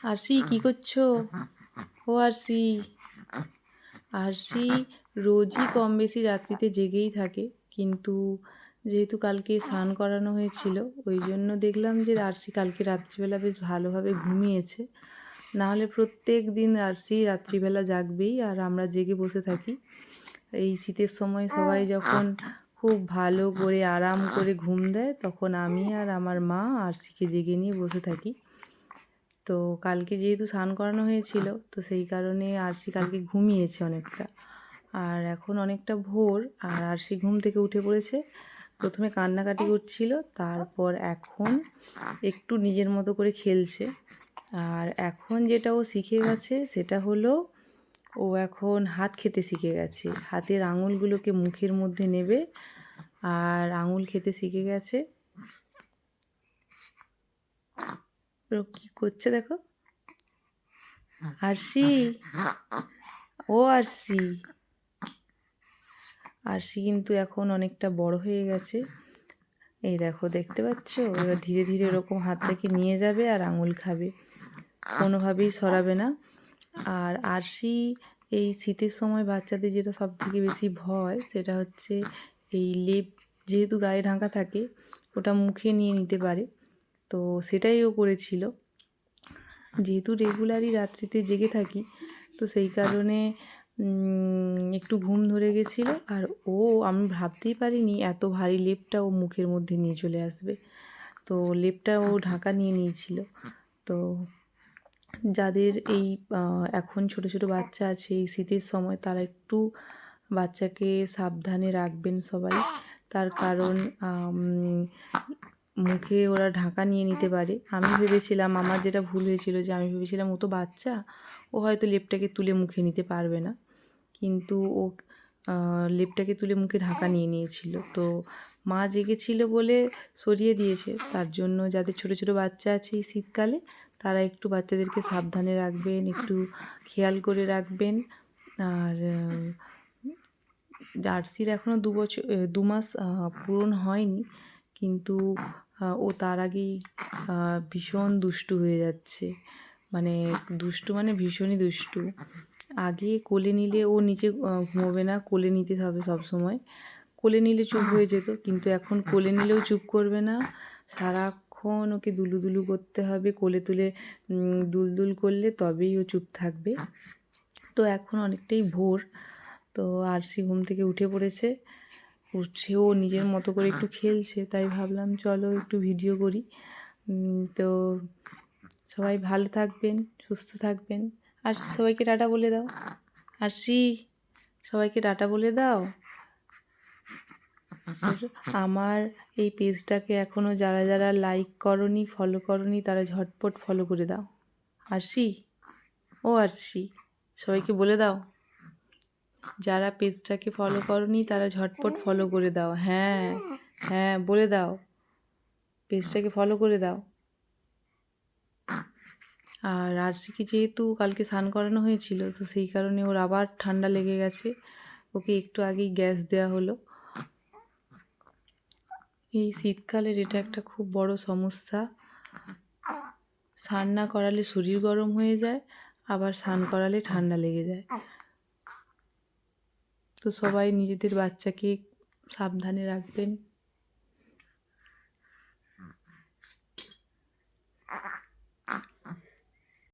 আরশি কি করছো? ও আরশি, আরশি রোজই কম বেশি রাত্রিতে জেগেই থাকে, কিন্তু যেহেতু কালকে স্নান করানো হয়েছিল ওই জন্য দেখলাম যে আরশি কালকে রাত্রিবেলা বেশ ভালোভাবে ঘুমিয়েছে। নাহলে প্রত্যেক দিন আরশি রাত্রিবেলা জাগবেই আর আমরা জেগে বসে থাকি। এই শীতের সময় সবাই যখন খুব ভালো করে আরাম করে ঘুম দেয় তখন আমি আর আমার মা আরশিকে জেগে নিয়ে বসে থাকি। তো কালকে যেহেতু স্নান করানো হয়েছিল তো সেই কারণে আরশি কালকে ঘুমিয়েছে অনেকটা। আর এখন অনেকটা ভোর আর আরশি ঘুম থেকে উঠে পড়েছে। প্রথমে কান্নাকাটি করছিল, তারপর এখন একটু নিজের মতো করে খেলছে। আর এখন যেটা ও শিখে গেছে সেটা হলো ও এখন হাত খেতে শিখে গেছে। হাতের আঙুলগুলোকে মুখের মধ্যে নেবে আর আঙুল খেতে শিখে গেছে। ও কি করছে দেখো। আরশি, ও আরশি, আরশি কিন্তু এখন অনেকটা বড় হয়ে গেছে। এই দেখো, দেখতে পাচ্ছ? এবার ধীরে ধীরে এরকম হাতটাকে নিয়ে যাবে আর আঙুল খাবে, কোনোভাবেই সরাবে না। আর আরশি এই শীতের সময় বাচ্চাদের যেটা সব থেকে বেশি ভয় সেটা হচ্ছে এই লেপ, যেহেতু গায়ে ঢাকা থাকে ওটা মুখে নিয়ে নিতে পারে। তো সেটাই ও করেছিল। যেহেতু রেগুলারই রাত্রিতে জেগে থাকি তো সেই কারণে একটু ঘুম ধরে গেছিলো। আর আমি ভাবতেই পারিনি এত ভারী লেপটা ও মুখের মধ্যে নিয়ে চলে আসবে। তো লেপটা ও ঢাকা নিয়ে নিয়েছিল। তো যাদের এই এখন ছোট ছোট বাচ্চা আছে এই শীতের সময় তারা একটু বাচ্চাকে সাবধানে রাখবেন সবাই। তার কারণ মুখে ওরা ঢাকা নিয়ে নিতে পারে। আমি ভেবেছিলাম, আমার যেটা ভুল হয়েছিল যে আমি ভেবেছিলাম ও তো বাচ্চা, ও হয়তো লেপটাকে তুলে মুখে নিতে পারবে না, কিন্তু ও লেপটাকে তুলে মুখে ঢাকা নিয়ে নিয়েছিল। তো মা জেগেছিল বলে সরিয়ে দিয়েছে। তার জন্য যাদের ছোট ছোট বাচ্চা আছে এই শীতকালে তারা একটু বাচ্চাদেরকে সাবধানে রাখবেন, একটু খেয়াল করে রাখবেন। আর আরশির এখনও 2 মাস পূরণ হয়নি, কিন্তু ও তার আগেই ভীষণ দুষ্টু হয়ে যাচ্ছে। মানে দুষ্টু মানে ভীষণই দুষ্টু। আগে কোলে নিলে ও নিচে ঘুমোবে না, কোলে নিতে হবে সব সময়। কোলে নিলে চুপ হয়ে যেত, কিন্তু এখন কোলে নিলেও চুপ করবে না। সারাক্ষণ ওকে দুলু করতে হবে, কোলে তুলে দুলদুল করলে তবেই ও চুপ থাকবে। তো এখন অনেকটাই ভোর, তো আরশি ঘুম থেকে উঠে পড়েছে। উঠেও নিজের মতো করে একটু খেলছে, তাই ভাবলাম চলো একটু ভিডিও করি। তো সবাই ভালো থাকবেন, সুস্থ থাকবেন। আর সবাইকে টাটা বলে দাও। আরশি, সবাইকে টাটা বলে দাও। আমার এই পেজটাকে এখনও যারা যারা লাইক করনি, ফলো করনি, তারা ঝটপট ফলো করে দাও। আরশি, ও আরশি, সবাইকে বলে দাও যারা পেজটাকে ফলো করনি তারা ঝটপট ফলো করে দাও। হ্যাঁ হ্যাঁ, বলে দাও, পেজটাকে ফলো করে দাও। আর আরশিকে যেহেতু কালকে স্নান করানো হয়েছিল তো সেই কারণে ওর আবার ঠান্ডা লেগে গেছে। ওকে একটু আগেই গ্যাস দেওয়া হলো। এই শীতকালের এটা একটা খুব বড় সমস্যা। স্নান না করালে শরীর গরম হয়ে যায়, আবার স্নান করালে ঠান্ডা লেগে যায়। তো সবাই নিজেদের বাচ্চাকে সাবধানে রাখবেন।